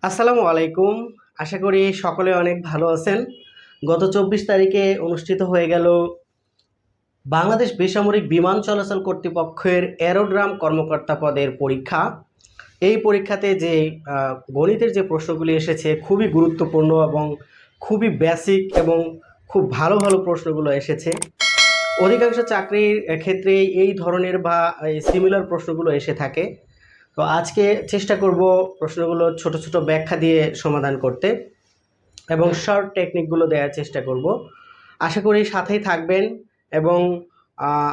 আসসালামু আলাইকুম। আশা করি সকলে অনেক ভালো আছেন। গত ২৪ তারিখে অনুষ্ঠিত হয়ে গেল বাংলাদেশ বেসামরিক বিমান চলাচল কর্তৃপক্ষের এরোড্রাম কর্মকর্তা পদের পরীক্ষা। এই পরীক্ষাতে যে গণিতের যে প্রশ্নগুলি এসেছে খুবই গুরুত্বপূর্ণ এবং খুবই বেসিক এবং খুব ভালো ভালো প্রশ্নগুলো এসেছে। অধিকাংশ চাকরির ক্ষেত্রে এই ধরনের বা সিমিলার প্রশ্নগুলো এসে থাকে। তো আজকে চেষ্টা করব প্রশ্নগুলো ছোট ছোট ব্যাখ্যা দিয়ে সমাধান করতে এবং শর্ট টেকনিকগুলো দেওয়ার চেষ্টা করব। আশা করি সাথেই থাকবেন এবং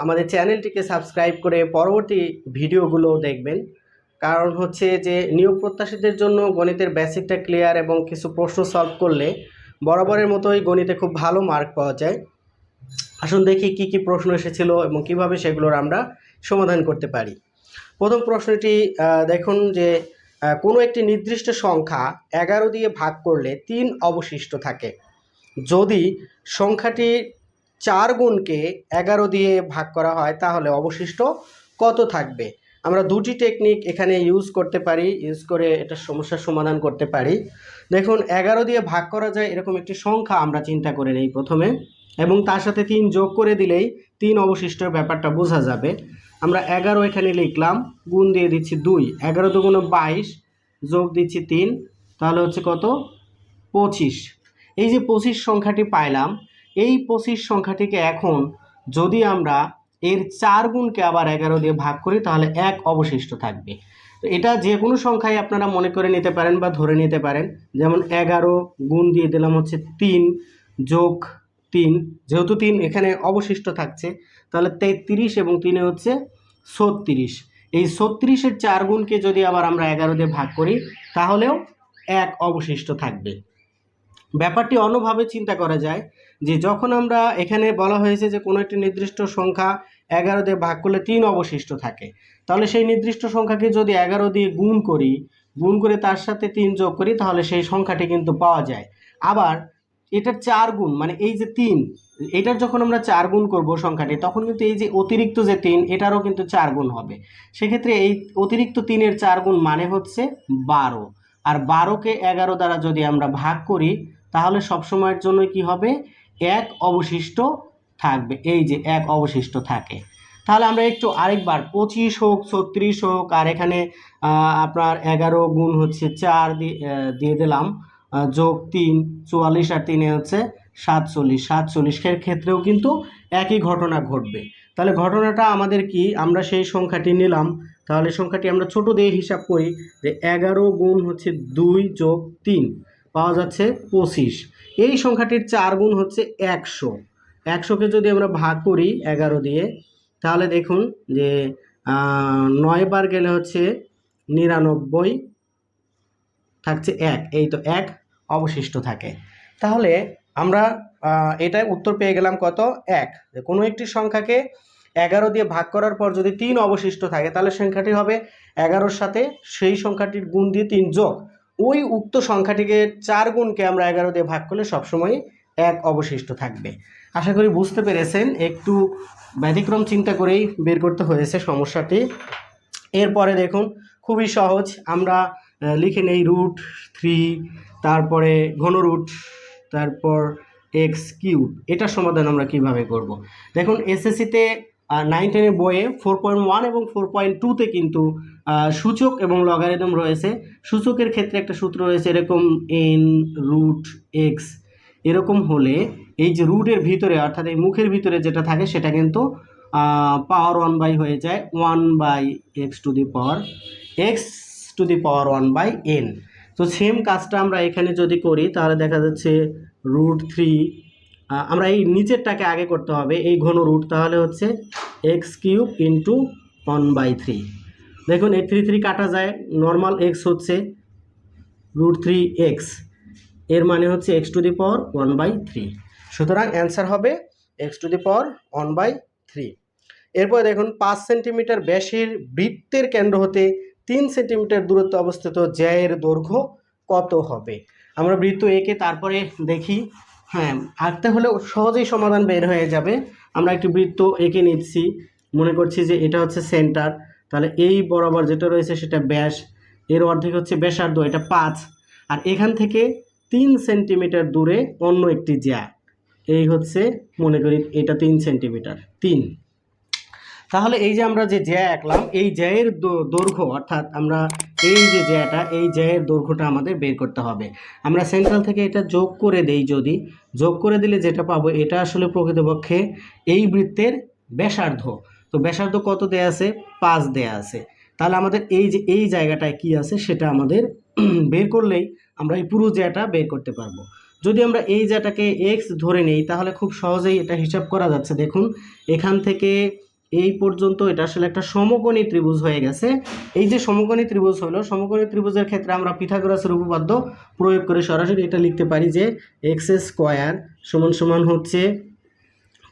আমাদের চ্যানেলটিকে সাবস্ক্রাইব করে পরবর্তী ভিডিওগুলো দেখবেন। কারণ হচ্ছে যে নিয়োগ প্রত্যাশীদের জন্য গণিতের বেসিকটা ক্লিয়ার এবং কিছু প্রশ্ন সলভ করলে বরাবরের মতোই গণিতে খুব ভালো মার্ক পাওয়া যায়। আসুন দেখি কি কি প্রশ্ন এসেছিল এবং কিভাবে সেগুলোর আমরা সমাধান করতে পারি। প্রথম প্রশ্নটি দেখুন যে কোনো একটি নির্দিষ্ট সংখ্যা 11 দিয়ে ভাগ করলে 3 অবশিষ্ট থাকে। যদি সংখ্যাটি 4 গুণকে 11 দিয়ে ভাগ করা হয় তাহলে অবশিষ্ট কত থাকবে? আমরা দুটি টেকনিক এখানে ইউজ করতে পারি, ইউজ করে এটা সমস্যার সমাধান করতে পারি। দেখুন 11 দিয়ে ভাগ করা যায় এরকম একটি সংখ্যা আমরা চিন্তা করে নেই প্রথমে, এবং তার সাথে 3 যোগ করে দিলেই 3 অবশিষ্টর ব্যাপারটা বোঝা যাবে। আমরা 11 এখানে লিখলাম, গুণ দিয়ে দিচ্ছি 2, 11 দুগুণে 22, যোগ দিচ্ছি 3, তাহলে হচ্ছে কত? 25। এই যে 25 সংখ্যাটি পাইলাম, এই 25 সংখ্যাটিকে এখন যদি আমরা এর 4 গুণকে আবার 11 দিয়ে ভাগ করি তাহলে 1 অবশিষ্ট থাকবে। তো এটা যে কোনো সংখ্যায় আপনারা মনে করে নিতে পারেন বা ধরে নিতে পারেন। যেমন 11 গুণ দিয়ে দিলাম হচ্ছে 3 যোগ 3, যেহেতু 3 এখানে অবশিষ্ট থাকছে তাহলে 33 এবং 3 হচ্ছে 36। এই 36-এর 4 গুণকে যদি আবার আমরা 11 দিয়ে ভাগ করি তাহলেও 1 অবশিষ্ট থাকবে। ব্যাপারটি অন্যভাবে চিন্তা করা যায় যে যখন আমরা এখানে বলা হয়েছে যে কোনো একটি নির্দিষ্ট সংখ্যা 11 দিয়ে ভাগ করলে 3 অবশিষ্ট থাকে, তাহলে সেই নির্দিষ্ট সংখ্যাকে যদি 11 দিয়ে গুণ করি, গুণ করে তার সাথে 3 যোগ করি তাহলে সেই সংখ্যাটি কিন্তু পাওয়া যায়। আবার এটার 4 গুণ মানে এই যে 3, এটার যখন আমরা 4 গুণ করব সংখ্যাটি তখন কিন্তু এই যে অতিরিক্ত যে 3 এটারও কিন্তু 4 গুণ হবে। সেক্ষেত্রে এই অতিরিক্ত 3-এর 4 গুণ মানে হচ্ছে 12, আর 12কে 11 দ্বারা যদি আমরা ভাগ করি তাহলে সবসময়ের জন্য কি হবে? 1 অবশিষ্ট থাকবে। এই যে 1 অবশিষ্ট থাকে। তাহলে আমরা একটু আরেকবার 25 হোক 36 হোক আর এখানে আপনার 11 গুণ হচ্ছে 4 দিয়ে দিলাম, যোগ 3 44, আর 3 হচ্ছে 47, 47-এর ক্ষেত্রেও কিন্তু একই ঘটনা ঘটবে। তাহলে ঘটনাটা আমাদের কি? আমরা সেই সংখ্যাটি নিলাম, তাহলে সংখ্যাটি আমরা ছোট দিয়ে হিসাব করি যে 11 গুণ হচ্ছে 2 যোগ 3 পাওয়া যাচ্ছে 25। এই সংখ্যাটির 4 গুণ হচ্ছে 100। 100কে যদি আমরা ভাগ করি 11 দিয়ে তাহলে দেখুন যে 9 বার গেলে হচ্ছে 99, থাকছে 1, এই তো 1 অবশিষ্ট থাকে। তাহলে আমরা এটাই উত্তর পেয়ে গেলাম কত? 1। কোনো একটি সংখ্যাকে 11 দিয়ে ভাগ করার পর যদি 3 অবশিষ্ট থাকে তাহলে সংখ্যাটি হবে 11-র সাথে সেই সংখ্যাটির গুণ দিয়ে 3 যোগ ওই উক্ত সংখ্যাটিকে 4 গুণকে আমরা 11 দিয়ে ভাগ করলে সবসময় 1 অবশিষ্ট থাকবে। আশা করি বুঝতে পেরেছেন। একটু ব্যতিক্রম চিন্তা করেই বের করতে হয়েছে সমস্যাটি। এরপরে দেখুন খুবই সহজ, আমরা লিখে নেই √3, তারপরে ঘনরুট, তারপর x³ এটার সমাধান আমরা কিভাবে করব। দেখুন এসএসসিতে 9-10 বইয়ে 4.1 এবং 4.2-তে কিন্তু সূচক এবং লগারিদম রয়েছে। সূচকের ক্ষেত্রে একটা সূত্র রয়েছে এরকম n√x, এরকম হলে এই যে রুটের ভিতরে অর্থাৎ এই মুখের ভিতরে যেটা থাকে সেটা কিন্তু পাওয়ার 1 হয়ে যায় 1/x⁴ তো সেম কাজটা আমরা এখানে যদি করি তাহলে দেখা যাচ্ছে √3, আমরা এই নিচেরটাকে আগে করতে হবে এই ঘন রুট, তাহলে হচ্ছে x³ × 1/3। দেখুন এই 3 3 কাটা যায়, নর্মাল x হচ্ছে √3x, এর মানে হচ্ছে x⁴ সুতরাং অ্যান্সার হবে x⁴ এরপর দেখুন 5 সেন্টিমিটার ব্যাসের বৃত্তের কেন্দ্র হতে 3 সেন্টিমিটার দূরত্বে অবস্থিত জ্যায়ের দৈর্ঘ্য কত হবে? আমরা বৃত্ত এঁকে তারপরে দেখি। হ্যাঁ, আঁকতে হলে সহজেই সমাধান বের হয়ে যাবে। আমরা একটি বৃত্ত এঁকে নিচ্ছি, মনে করছি যে এটা হচ্ছে সেন্টার, তাহলে এই বরাবর যেটা রয়েছে সেটা ব্যাস, এর অর্ধেক হচ্ছে ব্যাসার্ধ, এটা 5। আর এখান থেকে 3 সেন্টিমিটার দূরে অন্য একটি জ্যা, এই হচ্ছে মনে করি এটা 3 সেন্টিমিটার 3। তাহলে এই যে আমরা যে জ্যা আঁকলাম এই জ্যায়ের দৈর্ঘ্য অর্থাৎ আমরা এই যে জ্যাটা এই জ্যায়ের দৈর্ঘ্যটা আমাদের বের করতে হবে। আমরা সেন্ট্রাল থেকে এটা যোগ করে দেই, যদি যোগ করে দিলে যেটা পাবো এটা আসলে প্রকৃতপক্ষে এই বৃত্তের ব্যাসার্ধ। তো ব্যাসার্ধ কত দেয়া আছে? 5 দেয়া আছে। তাহলে আমাদের এই যে এই জায়গাটায় কি আছে সেটা আমাদের বের করলেই আমরা এই পুরো জ্যাটা বের করতে পারবো। যদি আমরা এই জ্যাটাকে এক্স ধরে নেই তাহলে খুব সহজেই এটা হিসাব করা যাচ্ছে। দেখুন এখান থেকে এই পর্যন্ত এটা আসলে একটা সমকোণী ত্রিভুজ হয়ে গেছে। এই যে সমকোণী ত্রিভুজ হলো, সমকোণী ত্রিভুজের ক্ষেত্রে আমরা পিথাগোরাসের উপপাদ্য প্রয়োগ করে সরাসরি এটা লিখতে পারি যে এক্স স্কোয়ার সমান সমান হচ্ছে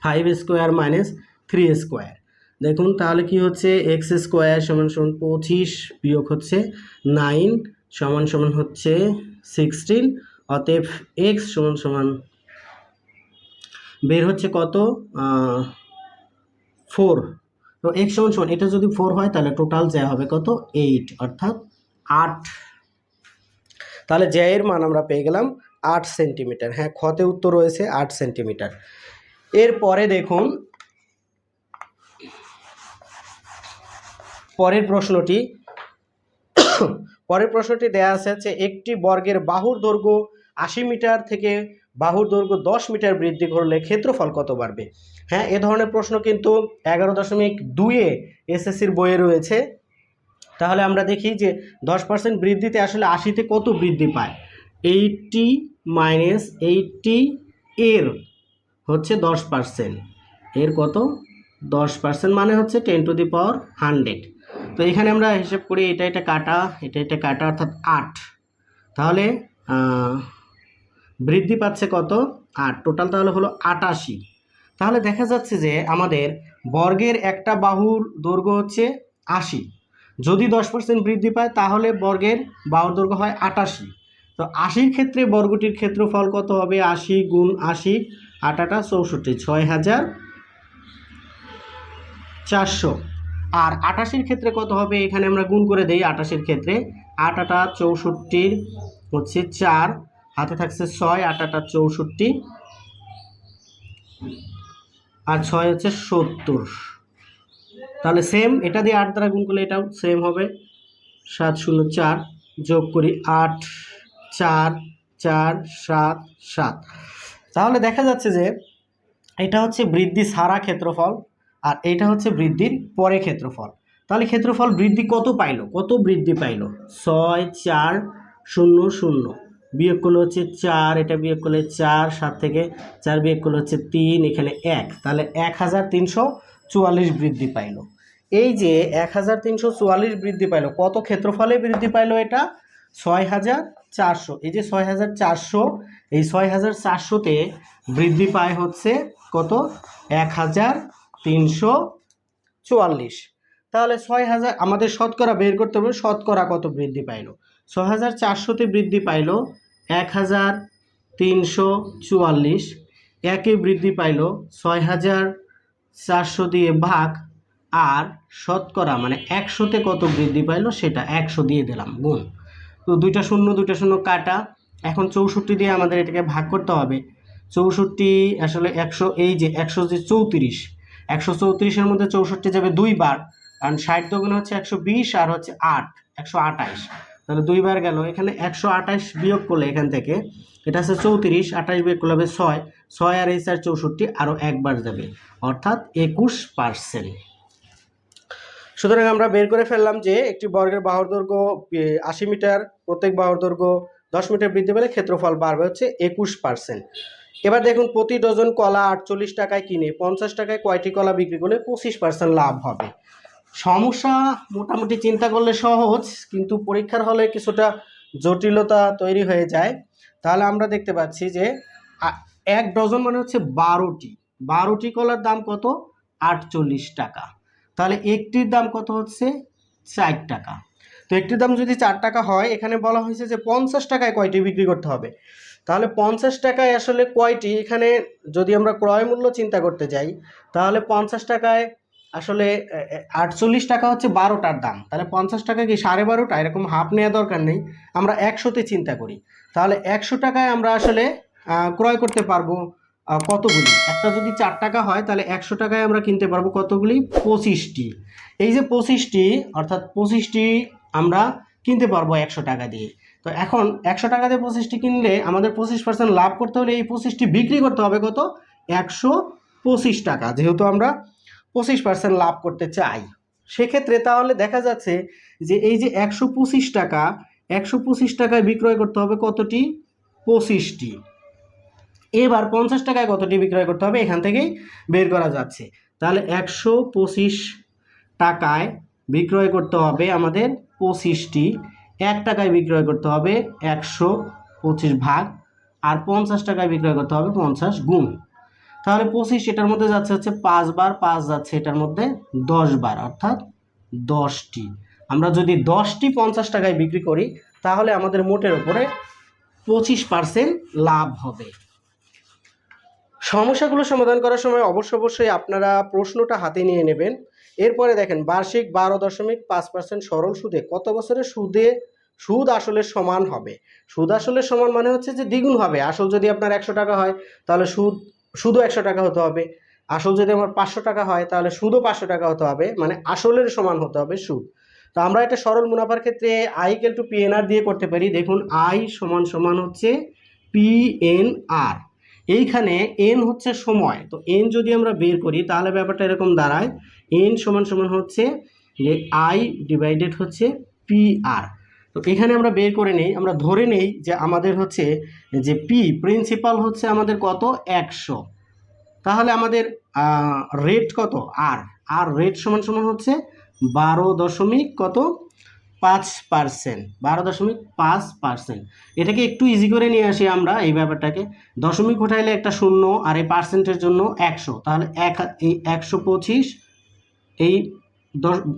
5 স্কোয়ার মাইনাস 3 স্কোয়ার। দেখুন তাহলে কি হচ্ছে, এক্স স্কোয়ার সমান সমান 25 বিয়োগ হচ্ছে 9 সমান সমান হচ্ছে 16। অতএব এক্স সমান সমান বের হচ্ছে কত, 4। তো এক্স সমান সমান এটা যদি 4 হয় তাহলে টোটাল জ্যা হবে কত, 8 অর্থাৎ 8। তাহলে জ্যা এর মান আমরা পেয়ে গেলাম 8 সেন্টিমিটার। হ্যাঁ, খতে উত্তর রয়েছে 8 সেন্টিমিটার। এরপরে দেখুন পরের প্রশ্নটি দেয়া আছে যে একটি বর্গের বাহুর দৈর্ঘ্য 80 মিটার থেকে বাহুর দৈর্ঘ্য 10 মিটার বৃদ্ধি করলে ক্ষেত্রফল কত বাড়বে। হ্যাঁ, এ ধরনের প্রশ্ন কিন্তু 11.2-এ এসএসসির বইয়ে রয়েছে। তাহলে আমরা দেখি যে 10% বৃদ্ধিতে আসলে 80-তে কত বৃদ্ধি পায়। 80 মাইনাস 80 এর হচ্ছে 10%, এর কত 10% মানে হচ্ছে 10 টু দি পাওয়ার 100। তো এখানে আমরা হিসাব করি এটা কাটা এটা কাটা অর্থাৎ 8। তাহলে বৃদ্ধি পাচ্ছে কত, 8। টোটাল তাহলে হলো 88। তাহলে দেখা যাচ্ছে যে আমাদের বর্গের একটা বাহুর দৈর্ঘ্য হচ্ছে 80, যদি 10% বৃদ্ধি পায় তাহলে বর্গের বাহুর দৈর্ঘ্য হয় 88। তো 80-র ক্ষেত্রে বর্গটির ক্ষেত্রফল কত হবে, 80 গুণ 80 8 8 64 6400। আর 88-র ক্ষেত্রে কত হবে, এখানে আমরা গুণ করে দেই। 88-র ক্ষেত্রে 8 8 64 হচ্ছে 4, হাতে থাকছে 6, 8 8 64 আর 6 হচ্ছে 70। তাহলে সেম এটা দিয়ে 8 দ্বারা গুণ করলে এটাও সেম হবে, 704 যোগ করি 8 4 4 7 7। তাহলে দেখা যাচ্ছে যে এটা হচ্ছে বৃদ্ধি ছাড়া ক্ষেত্রফল আর এটা হচ্ছে বৃদ্ধির পরে ক্ষেত্রফল। তাহলে ক্ষেত্রফল বৃদ্ধি কত পাইলো, কত বৃদ্ধি পাইলো, 6 4 0 0 বিয়োগ করলে হচ্ছে 4, এটা বিয়োগ করলে 4, 7 থেকে 4 বিয়োগ করলে হচ্ছে 3, এখানে 1। তাহলে 1344 বৃদ্ধি পাইলো। এই যে 1344 বৃদ্ধি পাইলো, কত ক্ষেত্রফলে বৃদ্ধি পাইলো, এটা 6400। এই যে 6400, এই 6400-তে বৃদ্ধি পায় হচ্ছে কত, 1344। তাহলে 6000 আমাদের শতকরা বের করতে হবে, শতকরা কত বৃদ্ধি পাইলো। 6400-তে বৃদ্ধি পাইলো 1344, একে বৃদ্ধি পাইলো 6400 দিয়ে ভাগ, আর শতকরা মানে 100-তে কত বৃদ্ধি পাইলো সেটা 100 দিয়ে দিলাম গুণ। তো দুইটা শূন্য কাটা। এখন 64 দিয়ে আমাদের এটাকে ভাগ করতে হবে। 64 আসলে 100, এই যে 100 যে 34, 134-এর মধ্যে 64 যাবে 2 বার, কারণ 60 দুগুণ হচ্ছে 120 আর হচ্ছে 8 128, তাহলে 2 বার গেল। এখানে 128 বিয়োগ করলে এখান থেকে এটা হচ্ছে 34, 28 বিয়োগ করলে হবে 6, 6 আর এই 4 64 আরও একবার যাবে, অর্থাৎ 21%। সুতরাং আমরা বের করে ফেললাম যে একটি বর্গের বাহুর দৈর্ঘ্য 80 মিটার, প্রত্যেক বাহুর দৈর্ঘ্য 10 মিটার বৃদ্ধি পেলে ক্ষেত্রফল বাড়বে হচ্ছে 21%। এবার দেখুন প্রতি ডজন কলা 48 টাকায় কিনে 50 টাকায় কয়টি কলা বিক্রি করলে 25% লাভ হবে। সমস্যা মোটামুটি চিন্তা করলে সহজ, কিন্তু পরীক্ষার হলে কিছুটা জটিলতা তৈরি হয়ে যায়। তাহলে আমরা দেখতে পাচ্ছি যে 1 ডজন মানে হচ্ছে 12টি কলার দাম কত, 48 টাকা। তাহলে একটির দাম কত হচ্ছে 4 টাকা। তো একটির দাম যদি 4 টাকা হয়, এখানে বলা হয়েছে যে 50 টাকায় কয়টি বিক্রি করতে হবে। তাহলে 50 টাকায় আসলে কয়টি, এখানে যদি আমরা ক্রয় মূল্য চিন্তা করতে যাই তাহলে 50 টাকায় আসলে 48 টাকা হচ্ছে 12টার দাম, তাহলে 50 টাকা কি 12.5টা, এরকম হাফ নেওয়া দরকার নেই, আমরা 100তে চিন্তা করি। তাহলে 100 টাকায় আমরা আসলে ক্রয় করতে পারবো কতগুলি? একটা যদি 4 টাকা হয় তাহলে 100 টাকায় আমরা কিনতে পারবো কতগুলি? 25টি। এই যে 25টি, অর্থাৎ 25টি আমরা কিনতে পারবো 100 টাকা দিয়ে। তো এখন 100 টাকা দিয়ে 25টি কিনলে আমাদের 25% লাভ করতে হলে এই 25টি বিক্রি করতে হবে কত? 125 টাকা। যেহেতু আমরা 25% লাভ করতে চাই, সেক্ষেত্রে তাহলে দেখা যাচ্ছে যে এই যে 125 টাকা, 125 টাকায় বিক্রয় করতে হবে কতটি? 25টি। এবার 50 টাকায় কতটি বিক্রয় করতে হবে এখান থেকেই বের করা যাচ্ছে। তাহলে 125 টাকায় বিক্রয় করতে হবে আমাদের 25টি, 1 টাকায় বিক্রয় করতে হবে 125 ভাগ, আর 50 টাকায় বিক্রয় করতে হবে 50 গুণ। তাহলে 25 এটার মধ্যে যাচ্ছে হচ্ছে 5 বার, 5 যাচ্ছে এটার মধ্যে 10 বার, অর্থাৎ 10টি। আমরা যদি 10টি 50 টাকায় বিক্রি করি তাহলে আমাদের মোটের উপরে 25% লাভ হবে। সমস্যাগুলো সমাধান করার সময় অবশ্যই আপনারা প্রশ্নটা হাতে নিয়ে নেবেন। এরপরে দেখেন, বার্ষিক 12.5% সরল সুদে কত বছরের সুদ আসলের সমান হবে? সুদ আসলের সমান মানে হচ্ছে যে দ্বিগুণ হবে। আসল যদি আপনার 100 টাকা হয় তাহলে শুধু 100 টাকা হতে হবে। আসল যদি আমার 500 টাকা হয় তাহলে শুধু 500 টাকা হতে হবে, মানে আসলের সমান হতে হবে সুদ। তো আমরা এটা সরল মুনাফার ক্ষেত্রে আই ইকুয়াল টু পিএনআর দিয়ে করতে পারি। দেখুন, আই সমান সমান হচ্ছে পিএনআর। এইখানে এন হচ্ছে সময়, তো এন যদি আমরা বের করি তাহলে ব্যাপারটা এরকম দাঁড়ায়, এন সমান সমান হচ্ছে যে আই ডিভাইডেড হচ্ছে পি আর। তো এখানে আমরা বের করে নেই, আমরা ধরে নেই যে আমাদের হচ্ছে যে প্রিন্সিপাল হচ্ছে আমাদের কত? 100। তাহলে আমাদের রেট কত? আর রেট সমান সমান হচ্ছে 12.5%। 12.5%। এটাকে একটু ইজি করে নিয়ে আসি আমরা এই ব্যাপারটাকে। দশমিক উঠাইলে একটা শূন্য, আর এই পার্সেন্টের জন্য 100, তাহলে এই 125, এই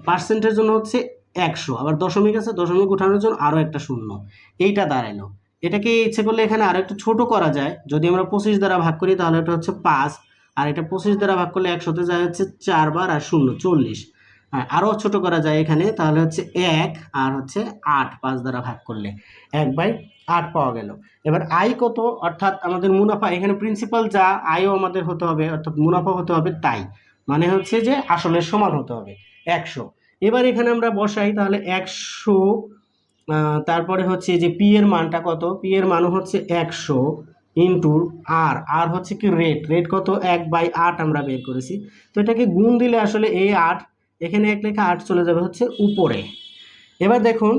পার্সেন্টের জন্য হচ্ছে 100, আবার দশমিক আছে, দশমিক উঠানোর জন্য আরও একটা শূন্য, এইটা দাঁড়াইলো। এটাকে ইচ্ছে করলে এখানে আরও একটু ছোট করা যায়। যদি আমরা 25 দ্বারা ভাগ করি তাহলে এটা হচ্ছে 5, আর এটা 25 দ্বারা ভাগ করলে 100তে যায় হচ্ছে 4 বার, আর 0 40। আরও ছোট করা যায় এখানে, তাহলে হচ্ছে 1 আর হচ্ছে 8, 5 দ্বারা ভাগ করলে 1/8 পাওয়া গেল। এবার আই কত? অর্থাৎ আমাদের মুনাফা, এখানে প্রিন্সিপাল যা, আইও আমাদের হতে হবে, অর্থাৎ মুনাফা হতে হবে তাই, মানে হচ্ছে যে আসলের সমান হতে হবে 100। এবার এখানে আমরা বসাই, তাহলে 100, তারপরে হচ্ছে যে পি এর মানটা কত? পি এর মান হচ্ছে 100 ইন্টু আর হচ্ছে কি রেট কত? 1/8 আমরা বের করেছি। তো এটাকে গুণ দিলে আসলে এই 8, এখানে এক লেখা 8 চলে যাবে হচ্ছে উপরে। এবার দেখুন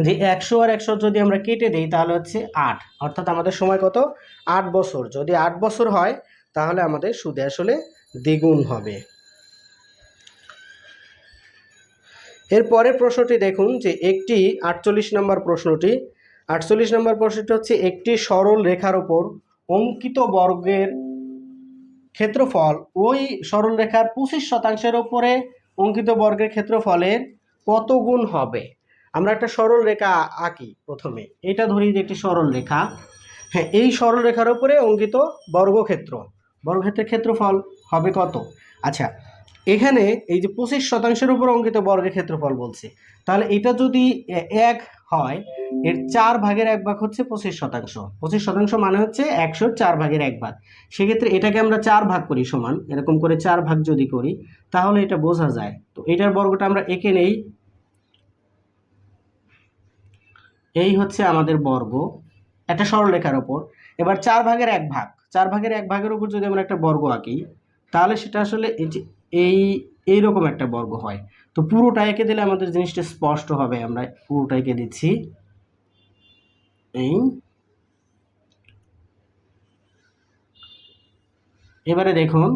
যে 100 আর 100 যদি আমরা কেটে দিই তাহলে হচ্ছে 8, অর্থাৎ আমাদের সময় কত? 8 বছর। যদি 8 বছর হয় তাহলে আমাদের সুদে আসলে দ্বিগুণ হবে। এর পরের প্রশ্নটি দেখুন যে একটি 48 নম্বর প্রশ্নটি। 48 নম্বর প্রশ্নটি হচ্ছে, একটি সরল রেখার উপর অঙ্কিত বর্গের ক্ষেত্রফল ওই সরল রেখার 25% উপরে অঙ্কিত বর্গের ক্ষেত্রফলের কত গুণ হবে? আমরা একটা সরল রেখা আঁকি প্রথমে, এটা ধরি যে একটি সরল রেখা। হ্যাঁ, এই সরল রেখার উপরে অঙ্কিত বর্গক্ষেত্রের ক্ষেত্রফল হবে কত? আচ্ছা, এখানে এই যে 25%-এর উপর অঙ্কিত বর্গের ক্ষেত্রফল বলছে, তাহলে এটা যদি 1 হয়, এর 4 ভাগের 1 ভাগ হচ্ছে 25%। 25% মানে হচ্ছে 100-র 4 ভাগের 1 ভাগ। সেক্ষেত্রে এটাকে আমরা 4 ভাগ করি সমান, এরকম করে 4 ভাগ যদি করি তাহলে এটা বোঝা যায়। তো এটার বর্গটা আমরা এঁকে নেই, এই হচ্ছে আমাদের বর্গ একটা সরলরেখার উপর। এবার 4 ভাগের 1 ভাগ, 4 ভাগের 1 ভাগের উপর যদি আমরা একটা বর্গ আঁকি তাহলে সেটা আসলে এইরকম একটা বর্গ হয়। তো পুরোটা এঁকে দিলে আমাদের জিনিসটা স্পষ্ট হবে। আমরা পুরোটা এঁকে দিচ্ছি। এবারে দেখুন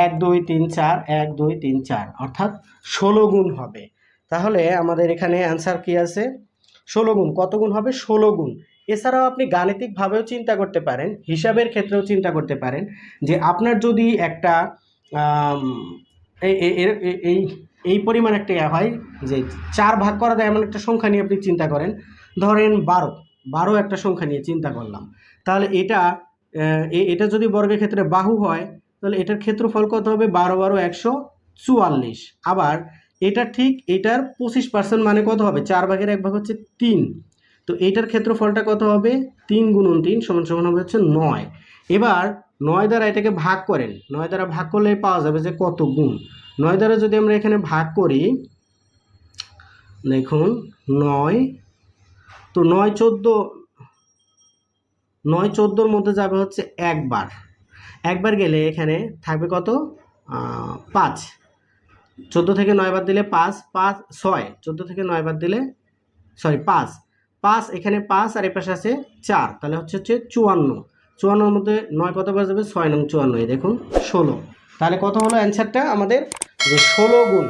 1 2 3 4, 1 2 3 4, অর্থাৎ 16 গুণ হবে। তাহলে আমাদের এখানে অ্যান্সার কি আছে? 16 গুণ। কত গুণ হবে? 16 গুণ। এছাড়াও আপনি গাণিতিকভাবেও চিন্তা করতে পারেন, হিসাবের ক্ষেত্রেও চিন্তা করতে পারেন যে আপনার যদি একটা এই পরিমাণ একটা হয় যে 4 ভাগ করা যায় এমন একটা সংখ্যা নিয়ে আপনি চিন্তা করেন। ধরেন 12 একটা সংখ্যা নিয়ে চিন্তা করলাম। তাহলে এটা যদি বর্গের ক্ষেত্রে বাহু হয় তাহলে এটার ক্ষেত্রফল কত হবে? 12 12 100 44। আবার এটা ঠিক এটার 25% মানে কত হবে, 4/1 হচ্ছে 3। তো এইটার ক্ষেত্রফলটা কত হবে, 3 × 3 = হবে হচ্ছে 9। এবার 9 দ্বারা এটাকে ভাগ করেন, 9 দ্বারা ভাগ করলে পাওয়া যাবে যে কত গুণ। 9 দ্বারা যদি আমরা এখানে ভাগ করি, দেখুন 9, তো 9 14, 9 14-র মধ্যে যাবে হচ্ছে একবার গেলে এখানে থাকবে কত, 5। 14 থেকে 9 বাদ দিলে 5, 5 6, 14 থেকে 9 বাদ দিলে 5, 5 এখানে 5 আর এর পাশে আছে 4, তাহলে হচ্ছে 54। 54-র মধ্যে 9 কত বার যাবে, 6 নং 54, এই দেখুন 16। তাহলে কত হলো অ্যান্সারটা আমাদের, যে 16 গুণ।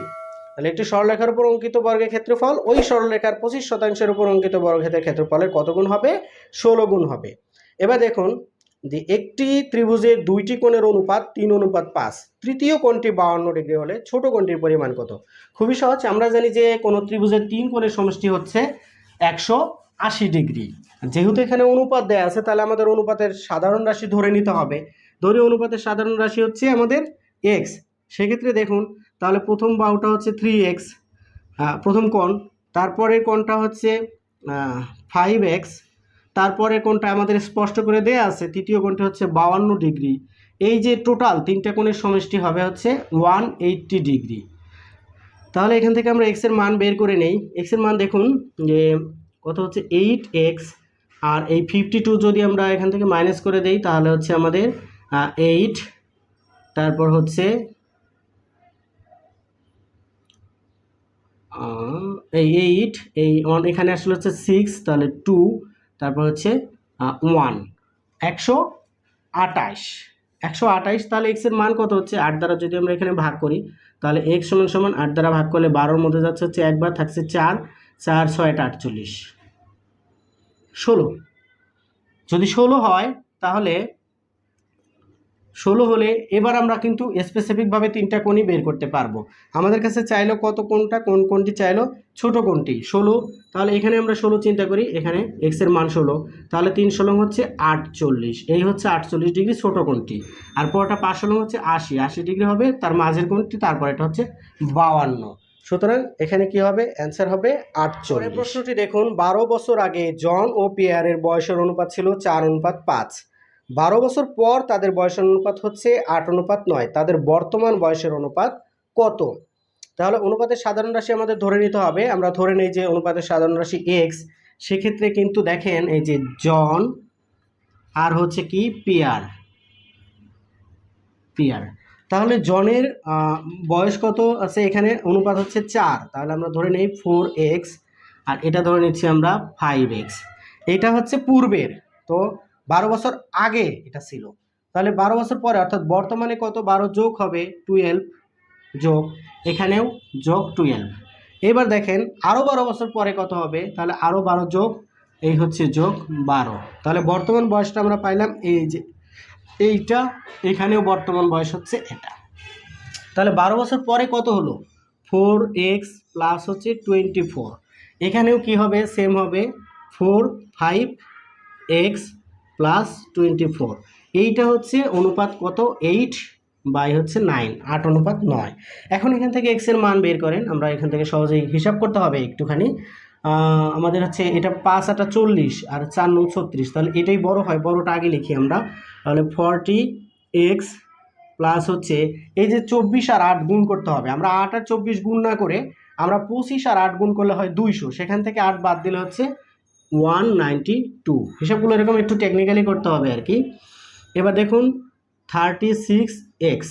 তাহলে একটি সরলরেখার উপর অঙ্কিত বর্গের ক্ষেত্রফল ওই সরলরেখার 25% উপর অঙ্কিত বর্গক্ষেত্রের ক্ষেত্রফলের কত গুণ হবে, 16 গুণ হবে। এবার দেখুন যে একটি ত্রিভুজের দুইটি কোণের অনুপাত 3:5, তৃতীয় কোণটি 52 ডিগ্রি হলে ছোট কোণটির পরিমাণ কত। খুবই সহজ, আমরা জানি যে কোনো ত্রিভুজের 3 কোণের সমষ্টি হচ্ছে 180 ডিগ্রি। যেহেতু এখানে অনুপাত দেয়া আছে, তাহলে আমাদের অনুপাতের সাধারণ রাশি ধরে নিতে হবে। ধরে অনুপাতের সাধারণ রাশি হচ্ছে আমাদের x। সেক্ষেত্রে দেখুন তাহলে প্রথম বাহুটা হচ্ছে 3x, প্রথম কোণ, তারপরে কোণটা হচ্ছে 5x, তারপরে কোণটা আমাদের স্পষ্ট করে দেয়া আছে, তৃতীয় কোণটি হচ্ছে 52 ডিগ্রি। এই যে টোটাল তিনটা কোণের সমষ্টি হবে হচ্ছে 180 ডিগ্রি। তাহলে এখান থেকে আমরা x এর মান বের করে নেই। x এর মান দেখুন যে কত হচ্ছে 8x, আর এই 52 যদি আমরা এখান থেকে মাইনাস করে দেই তাহলে হচ্ছে আমাদের 8, তারপর হচ্ছে এই 8, এই 1 এখানে আসলে হচ্ছে 6, তাহলে 2, তারপর হচ্ছে 1, 128। তাহলে x এর মান কত হচ্ছে, 8 দ্বারা যদি আমরা এখানে ভাগ করি তাহলে x = 8 দ্বারা ভাগ করলে 12-র মধ্যে যাচ্ছে হচ্ছে একবার, থাকছে 4, 4 6 48, 16। যদি 16 হয় তাহলে 16 হলে এবার আমরা কিন্তু স্পেসিফিকভাবে তিনটা কোণই বের করতে পারবো। আমাদের কাছে চাইলো কত কোণটা, কোনটি চাইলো, ছোট কোণটি 16। তাহলে এখানে আমরা 16 চিন্তা করি, এখানে x এর মান 16, তাহলে 3 16 হচ্ছে 48, এই হচ্ছে 48 ডিগ্রি ছোট কোণটি। আর পরটা 5 16 হচ্ছে 80 ডিগ্রি হবে তার মাঝের কোণটি, তারপর এটা হচ্ছে 52। সুতরাং এখানে কি হবে, অ্যান্সার হবে 48। প্রশ্নটি দেখুন, 12 বছর আগে জন ও পিয়ারের বয়সের অনুপাত ছিল 4:5। 12 বছর পর তাদের বয়সের অনুপাত হচ্ছে 8:9, তাদের বর্তমান বয়সের অনুপাত কত। তাহলে অনুপাতের সাধারণ রাশি আমাদের ধরে নিতে হবে। আমরা ধরে নেই যে অনুপাতের সাধারণ রাশি x। সেক্ষেত্রে কিন্তু দেখেন এই যে জন আর হচ্ছে কি পিয়ার, তাহলে জনের বয়স কত আছে, এখানে অনুপাত হচ্ছে 4, তাহলে আমরা ধরে নেই 4x, আর এটা ধরে নিচ্ছি আমরা 5x। এটা হচ্ছে পূর্বের, তো 12 বছর আগে এটা ছিল। তাহলে 12 বছর পরে অর্থাৎ বর্তমানে কত, 12 যোগ হবে 12, যোগ এখানেও যোগ 12। এবার দেখেন আরও 12 বছর পরে কত হবে, তাহলে আরও 12 যোগ, এই হচ্ছে যোগ 12। তাহলে বর্তমান বয়সটা আমরা পাইলাম এই যে এইটা, এখানেও বর্তমান বয়স হচ্ছে এটা। তাহলে 12 বছর পরে কত হলো, 4x প্লাস হচ্ছে 24। এখানেও কি হবে, সেম হবে 4 5x প্লাস 24। এইটা হচ্ছে অনুপাত কত, 8/9, 8:9। এখন এখান থেকে x এর মান বের করেন, আমরা এখান থেকে সহজেই হিসাব করতে হবে একটুখানি। আমাদের হচ্ছে এটা 5 8 40 আর 4 9 36, তাহলে এটাই বড় হয়, বড়টা আগে লিখি আমরা। তাহলে 40x প্লাস হচ্ছে এই যে 24 আর 8 গুণ করতে হবে, আমরা 8 আর 24 গুণ না করে আমরা 25 আর 8 গুণ করলে হয় 200, সেখান থেকে 8 বাদ দিলে হচ্ছে 192। হিসাবগুলো এরকম একটু টেকনিক্যালি করতে হবে আর কি। এবার দেখুন 36x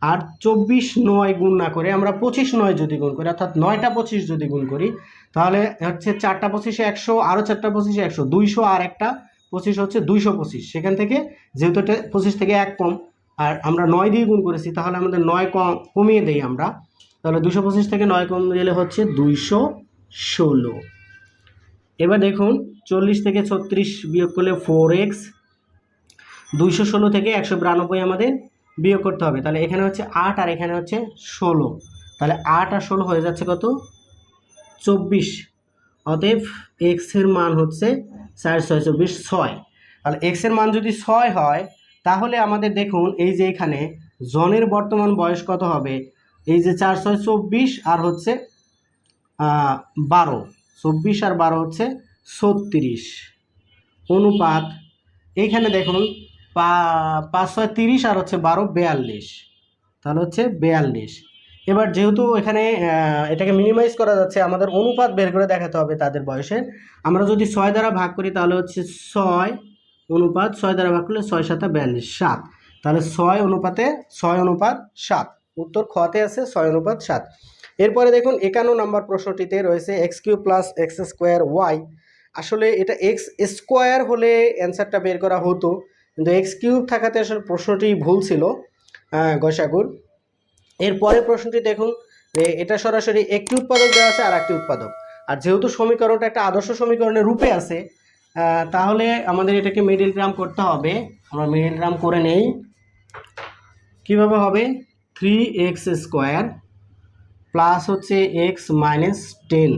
আর 24 9 গুণ না করে আমরা 25 9 যদি গুণ করি, অর্থাৎ 9টা 25 যদি গুণ করি, তাহলে হচ্ছে 4টা 25 100, আরও 4টা 25 100, 200, আর একটা 25 হচ্ছে 225। সেখান থেকে যেহেতু এটা 25 থেকে 1 কম, আর আমরা 9 দিয়ে গুণ করেছি, তাহলে আমাদের 9 কমিয়ে দেই আমরা, তাহলে 225 থেকে 9 কমিয়ে দিলে হচ্ছে 216। এবার দেখুন 40 থেকে 36 বিয়োগ করলে 4x, 216 থেকে 192 আমাদের বিয়োগ করতে হবে। তাহলে এখানে হচ্ছে 8 আর এখানে হচ্ছে 16, তাহলে 8 আর 16 হয়ে যাচ্ছে কত, 24। অতএব x এর মান হচ্ছে 4 6 24 6। তাহলে x এর মান যদি 6 হয়, তাহলে আমাদের দেখুন এই যে এখানে জনের বর্তমান বয়স কত হবে, এই যে 4 6 24 আর হচ্ছে 12, 24 আর 12 হচ্ছে 36 অনুপাত এইখানে দেখুন 5 6 30 আর হচ্ছে 12 42, তাহলে হচ্ছে 42। এবার যেহেতু এখানে এটাকে মিনিমাইজ করা যাচ্ছে, আমাদের অনুপাত বের করে দেখাতে হবে তাদের বয়সের। আমরা যদি 6 দ্বারা ভাগ করি তাহলে হচ্ছে 6 অনুপাত 6 দ্বারা ভাগ করলে 6 7 42 7, তাহলে 6 অনুপাতে 6 অনুপাত 7, উত্তর খতে আছে 6 অনুপাত 7। এরপরে দেখুন 51 নম্বর প্রশ্নটিতে রয়েছে x cube plus x square y. আসলে এটা এক্স স্কোয়ার হলে অ্যান্সারটা বের করা হতো, কিন্তু এক্স কিউব থাকাতে আসলে প্রশ্নটি ভুল ছিল গসাগুর। এরপরে প্রশ্নটি দেখুন যে এটা সরাসরি একটি উৎপাদক দেওয়া আছে আর একটি উৎপাদক, আর যেহেতু সমীকরণটা একটা আদর্শ সমীকরণের রূপে আছে, তাহলে আমাদের এটাকে মিডল টার্ম করতে হবে। আমরা মিডল টার্ম করে নেই। কিভাবে হবে? 3x স্কোয়ার প্লাস হচ্ছে এক্স মাইনাস 10,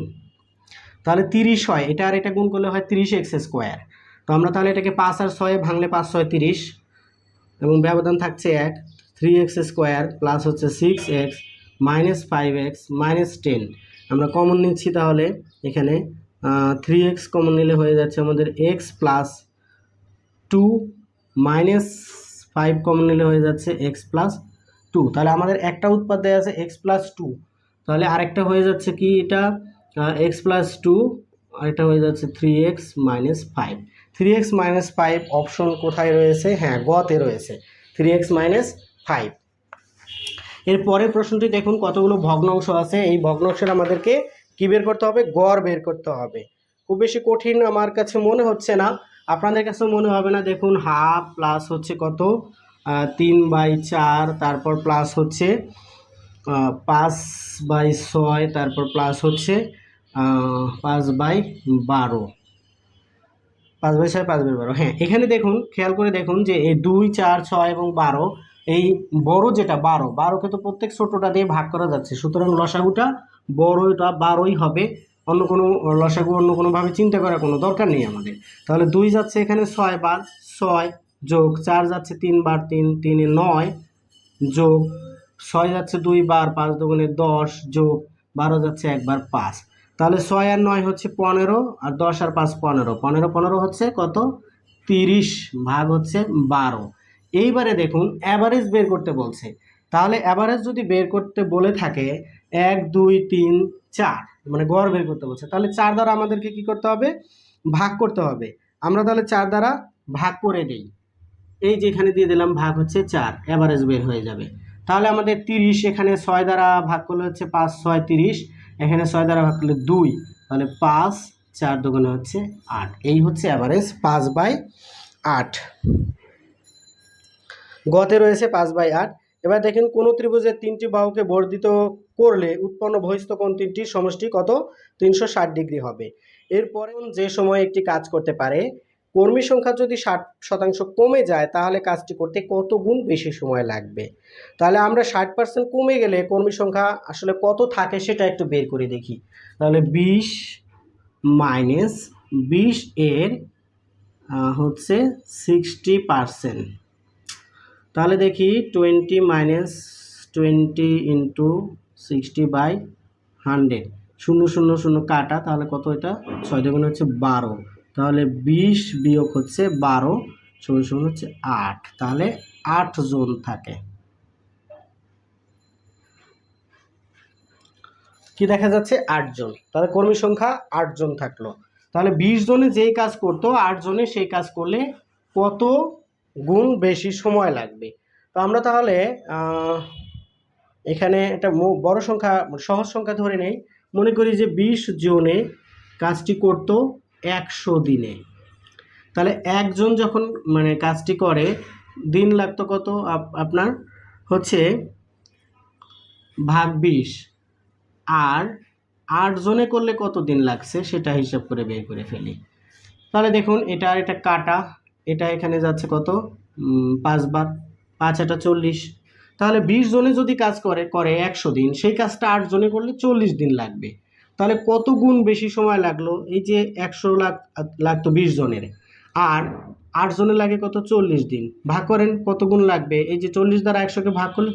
তাহলে 30 হয়, এটা আর এটা গুণ করলে হয় 30x স্কোয়ার। তো আমরা তাহলে এটাকে 5 আর 6 ভাঙলে 5 6 30 এবং ব্যবধান থাকছে 1। 3x স্কোয়ার প্লাস হচ্ছে 6x মাইনাস 5x মাইনাস 10, আমরা কমন নিচ্ছি, তাহলে এখানে 3x কমন নিলে হয়ে যাচ্ছে আমাদের x প্লাস 2 মাইনাস 5 কমন নিলে হয়ে যাচ্ছে x প্লাস 2, তাহলে আমাদের একটা উৎপাদ দেওয়া আছে x প্লাস 2, তাহলে আরেকটা হয়ে যাচ্ছে কি এটা x প্লাস 2, আরেকটা হয়ে যাচ্ছে 3x minus 5। 3x minus 5 option কোথায় রয়েছে? হ্যাঁ, গতে রয়েছে 3x মাইনাস 5। এরপরের প্রশ্নটি দেখুন কতগুলো ভগ্নাংশ আছে, এই ভগ্নাংশের আমাদেরকে কি বের করতে হবে? গড় বের করতে হবে। খুব বেশি কঠিন আমার কাছে মনে হচ্ছে না, আপনাদের কাছে মনে হবে না। দেখুন হাফ প্লাস হচ্ছে কত 3/4, তারপর প্লাস হচ্ছে 5/6, তারপর প্লাস হচ্ছে 5/12, 5/6 5/12। হ্যাঁ, এখানে দেখুন খেয়াল করে দেখুন যে এই 2 4 6 এবং 12, এই বড় যেটা 12কে তো প্রত্যেক ছোটটা দিয়ে ভাগ করা যাচ্ছে, সুতরাং লসাগুটা বড়টা 12ই হবে। অন্য কোনো লসাগু অন্য কোনোভাবে চিন্তা করার কোনো দরকার নেই আমাদের। তাহলে 2 যাচ্ছে এখানে 6 বার, 6 যোগ 4 যাচ্ছে 3 বার, 3 3 9 যোগ 6 যাচ্ছে 2 বার, 5 দুগুণে 10 যোগ 12 যাচ্ছে 1 বার 5, তাহলে 6 আর 9 হচ্ছে 15, আর 10 আর 5 15, 15 15 হচ্ছে কত? 30 ভাগ হচ্ছে 12। এইবারে দেখুন অ্যাভারেজ বের করতে বলছে, তাহলে অ্যাভারেজ যদি বের করতে বলে থাকে 1 2 3 4, মানে গড় বের করতে বলছে, তাহলে 4 দ্বারা আমাদেরকে কি করতে হবে? ভাগ করতে হবে। আমরা তাহলে 4 দ্বারা ভাগ করে দিই, এই যে এখানে দিয়ে দিলাম ভাগ হচ্ছে 4, অ্যাভারেজ বের হয়ে যাবে। তাহলে আমাদের 30 এখানে 6 দ্বারা ভাগ করলে হচ্ছে 5 6 30, এখানে 6 দ্বারা ভাগ করলে 2, তাহলে 5 4 দুগুণে হচ্ছে 8, এই হচ্ছে অ্যাভারেজ 5/8। গতে রয়েছে 5/8। এবার দেখেন কোন ত্রিভুজের 3টি বাহুকে বর্ধিত করলে উৎপন্ন বহিস্থ কোণ 3টির সমষ্টি কত? 360 ডিগ্রি হবে। এরপরে যে সময় একটি কাজ করতে পারে, কর্মী সংখ্যা যদি 60% কমে যায় তাহলে কাজটি করতে কত গুণ বেশি সময় লাগবে? তাহলে আমরা 60% কমে গেলে কর্মী সংখ্যা আসলে কত থাকে সেটা একটু বের করে দেখি। তাহলে 20 মাইনাস 20 এর হচ্ছে 60%, তাহলে দেখি 20 মাইনাস 20 ইন্টু 60/100, 0 0 0 কাটা, তাহলে কত? এটা 6 দুগুণ হচ্ছে 12, তাহলে 20 বিয়োগ হচ্ছে 12 সমান হচ্ছে 8, তাহলে 8 জন থাকে। কি দেখা যাচ্ছে? 8 জন, তাহলে কর্মী সংখ্যা 8 জন থাকলো। তাহলে 20 জনে যেই কাজ করতো 8 জনে সেই কাজ করলে কত গুণ বেশি সময় লাগবে? তো আমরা তাহলে এখানে একটা বড় সংখ্যা সহজ সংখ্যা ধরে নেই, মনে করি যে 20 জনে কাজটি করত 100 দিনে, তাহলে একজন যখন মানে কাজটি করে দিন লাগতো কত? আপনার হচ্ছে ভাগ 20, আর 8 জনে করলে কত দিন লাগছে সেটা হিসাব করে বের করে ফেলি। তাহলে দেখুন এটা আর এটা কাটা, এটা এখানে যাচ্ছে কত? 5 বার, 5 এটা 40, তাহলে 20 জনে যদি কাজ করে 100 দিন, সেই কাজটা 8 জনে করলে 40 দিন লাগবে। তাহলে কত গুণ বেশি সময় লাগলো? এই যে 100 লাগতো 20 জনের, আর 8 জনে লাগে কত? 40 দিন। ভাগ করেন কত গুণ লাগবে? এই যে 40 দ্বারা 100কে ভাগ করলে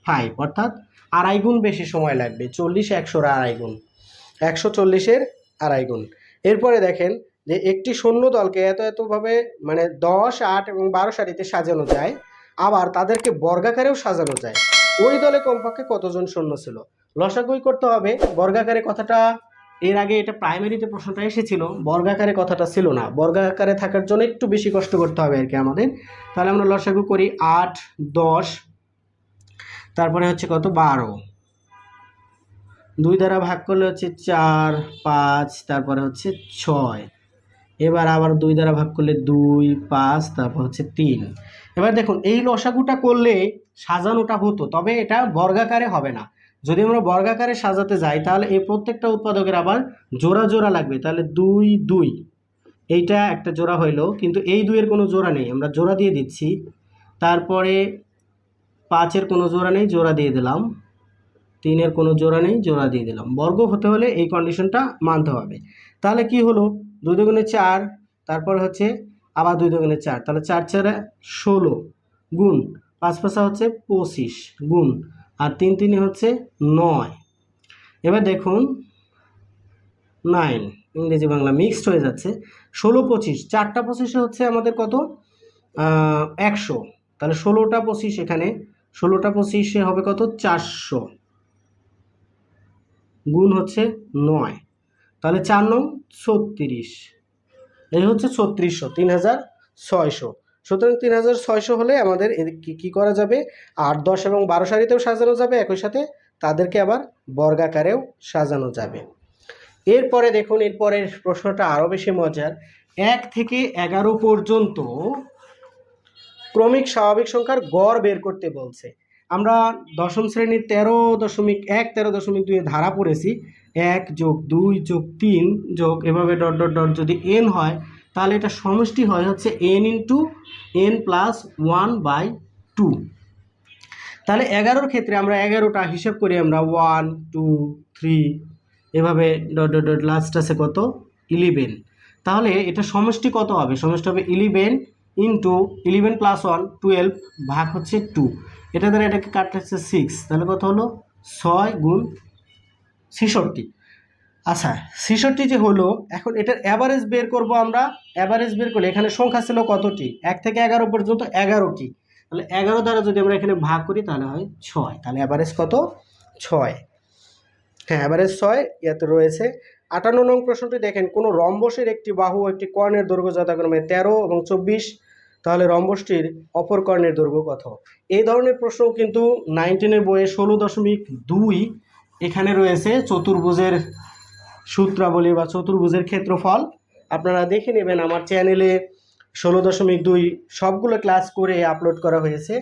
5, অর্থাৎ আড়াই গুণ বেশি সময় লাগবে। 40 100-র আড়াই গুণ, 140-এর আড়াই গুণ। এরপরে দেখেন যে একটি সৈন্য দলকে এতভাবে মানে 10, 8 এবং 12 সারিতে সাজানো যায়, আবার তাদেরকে বর্গাকারেও সাজানো যায়। ওই দলে কমপক্ষে কতজন সৈন্য ছিল? লসাগুই করতে হবে। বর্গাকারে কথাটা এর আগে এটা প্রাইমারিতে প্রশ্নটা এসেছিল, বর্গাকারে কথাটা ছিল না। বর্গাকারে থাকার জন্য একটু বেশি কষ্ট করতে হবে আর কি আমাদের। তাহলে আমরা লসাগু করি 8, 10, তারপরে হচ্ছে কত 12, 2 দ্বারা ভাগ করলে হচ্ছে 4, 5, তারপরে হচ্ছে 6, এবার আবার 2 দ্বারা ভাগ করলে 2, 5, তারপর হচ্ছে 3। এবার দেখুন এই লসাগুটা করলে সাজানোটা হতো, তবে এটা বর্গাকারে হবে না। যদি আমরা বর্গাকারে সাজাতে যাই তাহলে এই প্রত্যেকটা উৎপাদকের আবার জোড়া জোড়া লাগবে। তাহলে 2, 2, এইটা একটা জোড়া হইলো, কিন্তু এই 2-এর কোনো জোড়া নেই, আমরা জোড়া দিয়ে দিচ্ছি। তারপরে 5-এর কোনো জোড়া নেই, জোড়া দিয়ে দিলাম। 3-এর কোনো জোড়া নেই, জোড়া দিয়ে দিলাম। বর্গ হতে হলে এই কন্ডিশনটা মানতে হবে। তাহলে কি হলো, 2 দুগুণে 4, তারপর হচ্ছে আবার 2 দুগুণে 4, তাহলে 4 4 16 গুণ 5 5 হচ্ছে 25 গুণ, আর 3 3 হচ্ছে 9। এবার দেখুন 9, ইংরেজি বাংলা মিক্সড হয়ে যাচ্ছে। 16 25, 4টা 25 হচ্ছে আমাদের কত 100, তাহলে 16টা 25 এখানে, 16টা 25 হবে কত 400 গুণ হচ্ছে 9, তাহলে 4 9 36, এই হচ্ছে 3600, 3600। সুতরাং 3600 হলে আমাদের কি করা যাবে, 8, 10 এবং 12 সারিতেও সাজানো যাবে, একই সাথে তাদেরকে আবার বর্গাকারেও সাজানো যাবে। এরপরে দেখুন, এরপরের প্রশ্নটা আরও বেশি মজার। 1 থেকে 11 পর্যন্ত ক্রমিক স্বাভাবিক সংখ্যার গড় বের করতে বলছে। আমরা দশম শ্রেণীর 13.1 13.2 ধারা পড়েছি, 1 যোগ 2 যোগ 3 যোগ এভাবে ডট ডট ডট যদি n হয়, তাহলে এটা সমষ্টি হয় হচ্ছে n ইন্টু n প্লাস 1/2। তাহলে 11-র ক্ষেত্রে আমরা 11টা হিসাব করি, আমরা 1 2 3 এভাবে ডট ডট ডট, লাস্ট আছে কত 11। তাহলে এটা সমষ্টি কত হবে, সমষ্টি হবে 11 ইন্টু 11 প্লাস 1 12 ভাগ হচ্ছে 2, এটা দ্বারা এটাকে কাটতে হচ্ছে 6, তাহলে কত হলো 6 গুণ 66। আচ্ছা 66 যে হলো, এখন এটার অ্যাভারেজ বের করব আমরা। অ্যাভারেজ বের করলে এখানে সংখ্যা ছিল কতটি, 1 থেকে 11 পর্যন্ত 11টি, তাহলে 11 দ্বারা যদি আমরা এখানে ভাগ করি তাহলে হয় 6, তাহলে অ্যাভারেজ কত 6। হ্যাঁ অ্যাভারেজ 6 ইয়াতে রয়েছে। 58 নং প্রশ্নটি দেখেন, কোনো রম্বসের একটি বাহু একটি কর্ণের দৈর্ঘ্য যথাক্রমে 13 এবং 24, তাহলে রম্বসটির অপর কর্ণের দৈর্ঘ্য কত? এই ধরনের প্রশ্ন কিন্তু 19-এর বইয়ে 16.2 এখানে রয়েছে, চতুর্ভুজের সূত্রাবলী বা চতুর্ভুজের ক্ষেত্রফল। আপনারা দেখে নেবেন, আমার চ্যানেলে 16.2 সবগুলো ক্লাস করে আপলোড করা হয়েছে।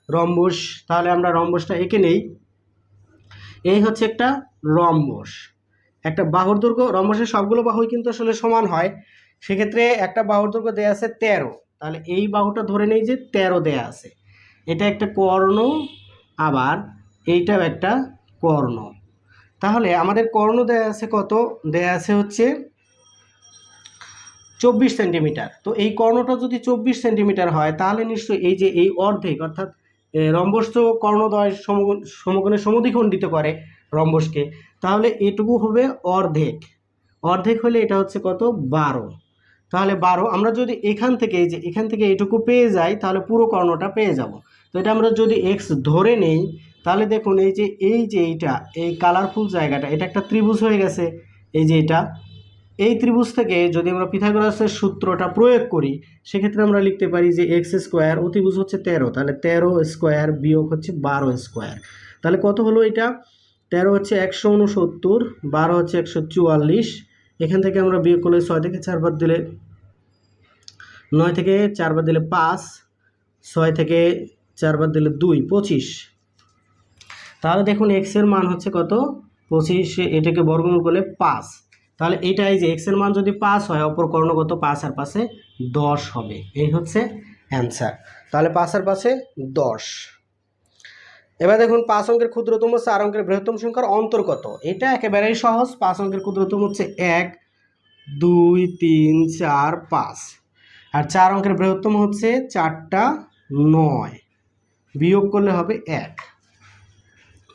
রম্বস, তাহলে আমরা রম্বসটা এঁকে নেই। এই হচ্ছে একটা রম্বস, একটা বাহুর দৈর্ঘ্য, রম্বসের সবগুলো বাহুই কিন্তু আসলে সমান হয়, সেক্ষেত্রে একটা বাহুর দৈর্ঘ্য দেয়া আছে 13, তাহলে এই বাহুটা ধরে নেই যে 13 দেয়া আছে, এটা একটা কর্ণ, আবার এইটাও একটা কর্ণ। তাহলে আমাদের কর্ণ দেয়া আছে কত, দেয়া আছে হচ্ছে 24 সেন্টিমিটার। তো এই কর্ণটা যদি 24 সেন্টিমিটার হয়, তাহলে নিশ্চয়ই এই যে এই অর্ধেক, অর্থাৎ রম্বস তো কর্ণদ্বয় সমকোণে সমদ্বিখণ্ডিত করে রম্বসকে, তাহলে এটুকু হবে অর্ধেক। অর্ধেক হলে এটা হচ্ছে কত 12, তাহলে 12 আমরা যদি এখান থেকে এই যে এখান থেকে এইটুকু পেয়ে যাই, তাহলে পুরো কর্ণটা পেয়ে যাব। তো এটা আমরা যদি এক্স ধরে নেই, তাহলে দেখুন এই যে এইটা এই কালারফুল জায়গাটা, এটা একটা ত্রিভুজ হয়ে গেছে। এই যে এটা, এই ত্রিভুজ থেকে যদি আমরা পিথাগোরাসের সূত্রটা প্রয়োগ করি, সেক্ষেত্রে আমরা লিখতে পারি যে এক্স স্কোয়ার, অতিভুজ হচ্ছে 13, তাহলে 13 স্কোয়ার বিয়োগ হচ্ছে 12 স্কোয়ার, তাহলে কত হলো এটা, 13 হচ্ছে 169, 12 হচ্ছে 144, এখান থেকে আমরা বিয়োগ করলে 6 থেকে 4 বাদ দিলে 9 থেকে 4 বাদ দিলে 5, 6 থেকে 4 বাদ দিলে 2, 25। তাহলে দেখুন এক্স এর মান হচ্ছে কত 25, এটাকে বর্গমূল করলে 5, তাহলে এইটাই যে এক্স এর মান যদি 5 হয়, অপর কর্ণ কত 5 আর 5 10 হবে, এই হচ্ছে অ্যান্সার। তাহলে 5 আর 5 10। এবার দেখুন 5 অঙ্কের ক্ষুদ্রতম 4 অঙ্কের বৃহত্তম সংখ্যার অন্তর কত? এটা একেবারেই সহজ। 5 অঙ্কের ক্ষুদ্রতম হচ্ছে 1 2 3 4 5, আর 4 অঙ্কের বৃহত্তম হচ্ছে 4টা 9, বিয়োগ করলে হবে 1।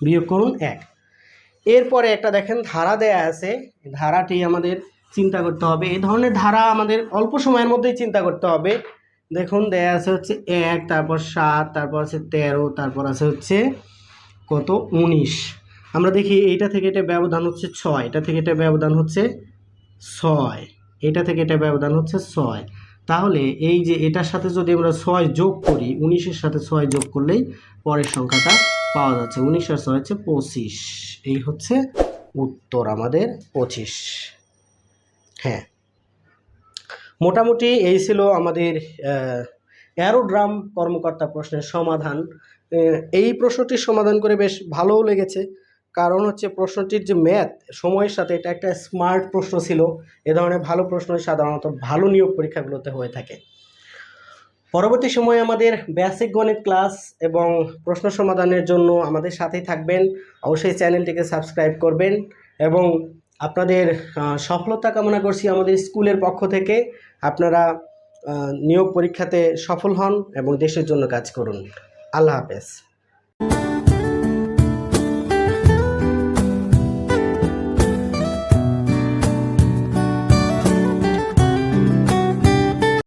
বিয়োগ করুন 1। এরপরে একটা দেখেন ধারা দেয়া আছে, ধারাটি আমাদের চিন্তা করতে হবে। এই ধরনের ধারা আমাদের অল্প সময়ের মধ্যেই চিন্তা করতে হবে। দেখুন দেয়া আছে হচ্ছে 1, তারপর 7, তারপর আছে 13, তারপর আছে হচ্ছে কত 19। আমরা দেখি এইটা থেকে এটা ব্যবধান হচ্ছে 6, এটা থেকে এটা ব্যবধান হচ্ছে 6, এটা থেকে এটা ব্যবধান হচ্ছে 6। তাহলে এই যে এটার সাথে যদি আমরা 6 যোগ করি, 19-এর সাথে 6 যোগ করলেই পরের সংখ্যাটা পাওয়া যাচ্ছে। 19 আর 6 হচ্ছে 25। এই হচ্ছে উত্তর আমাদের 25। হ্যাঁ, মোটামুটি এই ছিল আমাদের অ্যারোড্রাম কর্মকর্তা প্রশ্নের সমাধান। এই প্রশ্নটির সমাধান করে বেশ ভালোও লেগেছে, কারণ হচ্ছে প্রশ্নটির যে ম্যাথ সময়ের সাথে এটা একটা স্মার্ট প্রশ্ন ছিল। এ ধরনের ভালো প্রশ্ন সাধারণত ভালো নিয়োগ পরীক্ষাগুলোতে হয়ে থাকে। পরবর্তী সময়ে আমাদের বেসিক গণিত ক্লাস এবং প্রশ্ন সমাধানের জন্য আমাদের সাথেই থাকবেন। অবশ্যই চ্যানেলটিকে সাবস্ক্রাইব করবেন এবং আপনাদের সফলতা কামনা করছি আমাদের স্কুলের পক্ষ থেকে। আপনারা নিয়োগ পরীক্ষাতে সফল হন এবং দেশের জন্য কাজ করুন। আল্লাহ হাফেজ।